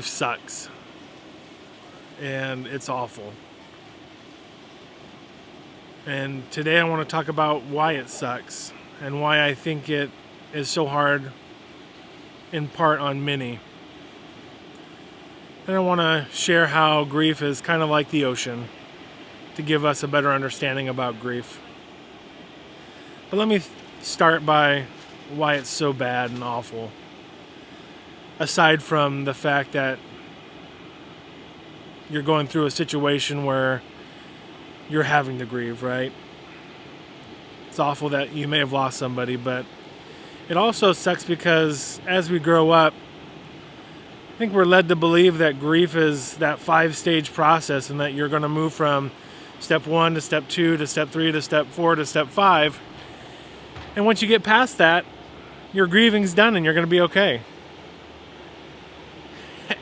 grief sucks. And it's awful. And today I want to talk about why it sucks and why I think it is so hard, in part on many. And I want to share how grief is kind of like the ocean, to give us a better understanding about grief. But let me start by why it's so bad and awful. Aside from the fact that you're going through a situation where you're having to grieve, right? It's awful that you may have lost somebody, but it also sucks because as we grow up, I think we're led to believe that grief is that 5-stage process and that you're going to move from step 1 to step 2 to step 3 to step 4 to step 5. And once you get past that, your grieving's done and you're going to be okay.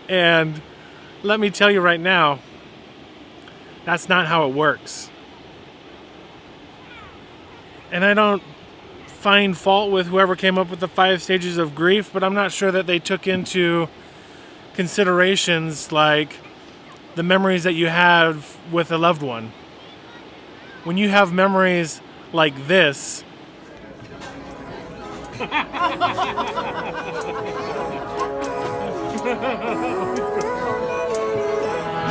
And let me tell you right now, that's not how it works. And I don't find fault with whoever came up with the 5 stages of grief, but I'm not sure that they took into considerations like the memories that you have with a loved one. When you have memories like this,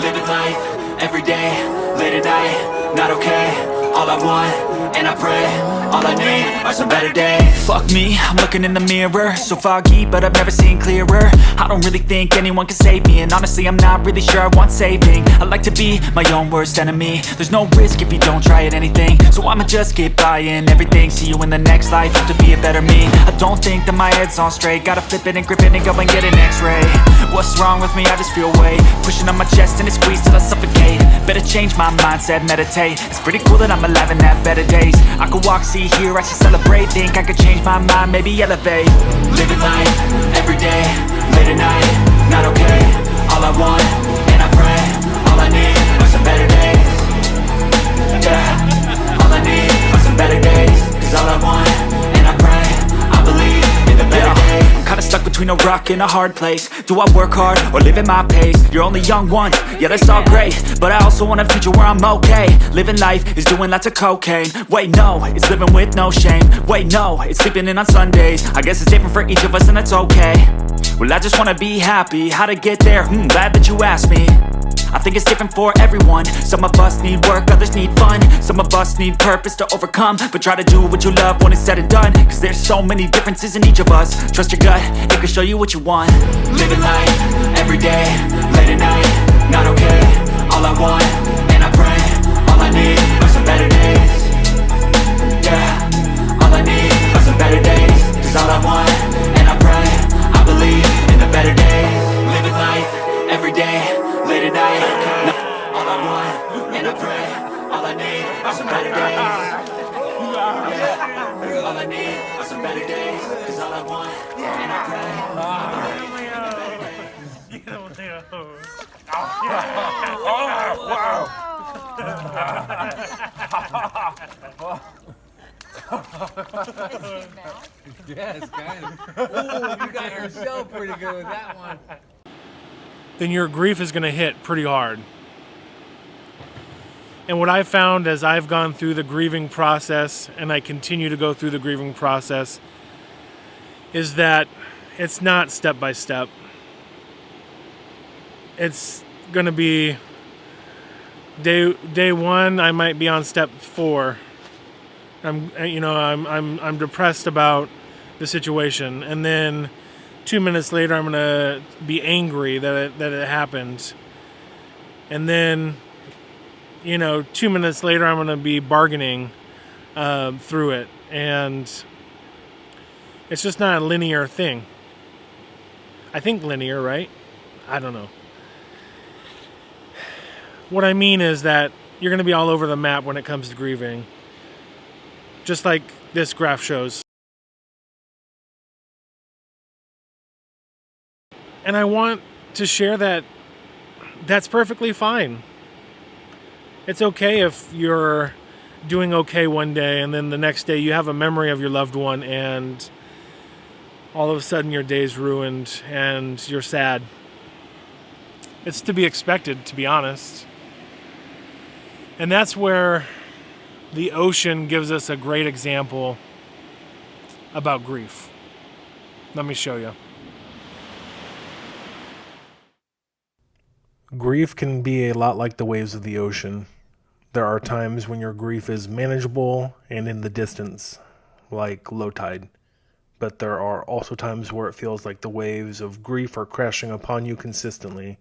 living life, every day, late at night, not okay. All I want, and I pray, all I need are some better days. Fuck me, I'm looking in the mirror, so foggy, but I've never seen clearer. I don't really think anyone can save me, and honestly I'm not really sure I want saving. I like to be my own worst enemy. There's no risk if you don't try at anything, so I'ma just keep buying everything. See you in the next life, have to be a better me. I don't think that my head's on straight, gotta flip it and grip it and go and get an x-ray. What's wrong with me? I just feel weight pushing on my chest and it squeezes till I suffocate. Better change my mindset, meditate. It's pretty cool that I'm alive and have better days. I could walk, see, hear, I should celebrate. Think I could change my mind, maybe elevate. Living life, every day, late at night, not okay. All I want, and I pray, all I need are some better days. Yeah, all I need are some better days. Cause all I want, and I pray, I believe in the better days. I'm kinda stuck between a rock and a hard place. Do I work hard or live at my pace? You're only young once, yeah that's all great, but I also want a future where I'm okay. Living life is doing lots of cocaine. Wait no, it's living with no shame. Wait no, it's sleeping in on Sundays. I guess it's different for each of us and that's okay. Well I just wanna be happy, how to get there? Glad that you asked me. I think it's different for everyone. Some of us need work, others need fun. Some of us need purpose to overcome. But try to do what you love when it's said and done. Cause there's so many differences in each of us. Trust your gut, it can show you what you want. Living life, every day, late at night, not okay. All I want, and I pray, all I need are some better days. Yeah, all I need are some better days. Cause all I want, and I pray, I believe in the better days. Living life, every day, late at night, all I want, and I pray, all I need are some better days. Yeah, all I need are some better days. Cause all I want, and I pray. Yes, kind of. Ooh, you got yourself pretty good with that one. then your grief is going to hit pretty hard. And what I've found as I've gone through the grieving process, and I continue to go through the grieving process, is that it's not step by step. It's going to be day one. I might be on step 4. I'm depressed about the situation, and then 2 minutes later, I'm going to be angry that it happened, and then 2 minutes later, I'm going to be bargaining through it. And it's just not a linear thing. I think linear, right? I don't know. What I mean is that you're going to be all over the map when it comes to grieving. Just like this graph shows. And I want to share that that's perfectly fine. It's okay if you're doing okay one day and then the next day you have a memory of your loved one and all of a sudden your day's ruined and you're sad. It's to be expected, to be honest. And that's where the ocean gives us a great example about grief. Let me show you. Grief can be a lot like the waves of the ocean. There are times when your grief is manageable and in the distance, like low tide. But there are also times where it feels like the waves of grief are crashing upon you consistently,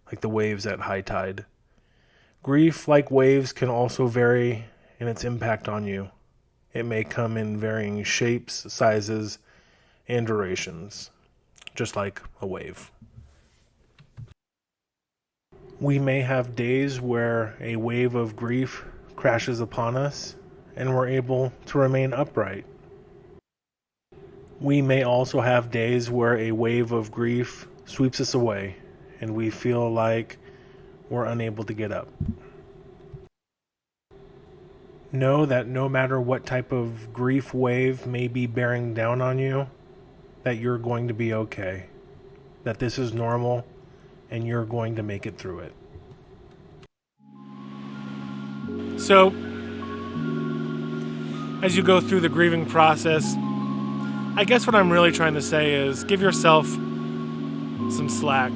like the waves at high tide. Grief, like waves, can also vary in its impact on you. It may come in varying shapes, sizes, and durations, just like a wave. We may have days where a wave of grief crashes upon us and we're able to remain upright. We may also have days where a wave of grief sweeps us away and we feel like we're unable to get up. Know that no matter what type of grief wave may be bearing down on you, that you're going to be okay, that this is normal, and you're going to make it through it. So, as you go through the grieving process, I guess what I'm really trying to say is give yourself some slack.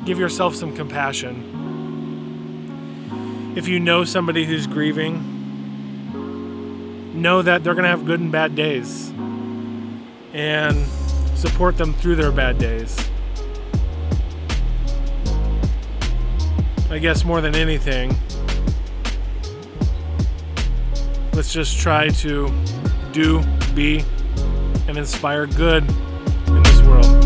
Give yourself some compassion. If you know somebody who's grieving, know that they're going to have good and bad days, and support them through their bad days. I guess more than anything, let's just try to do, be, and inspire good in this world.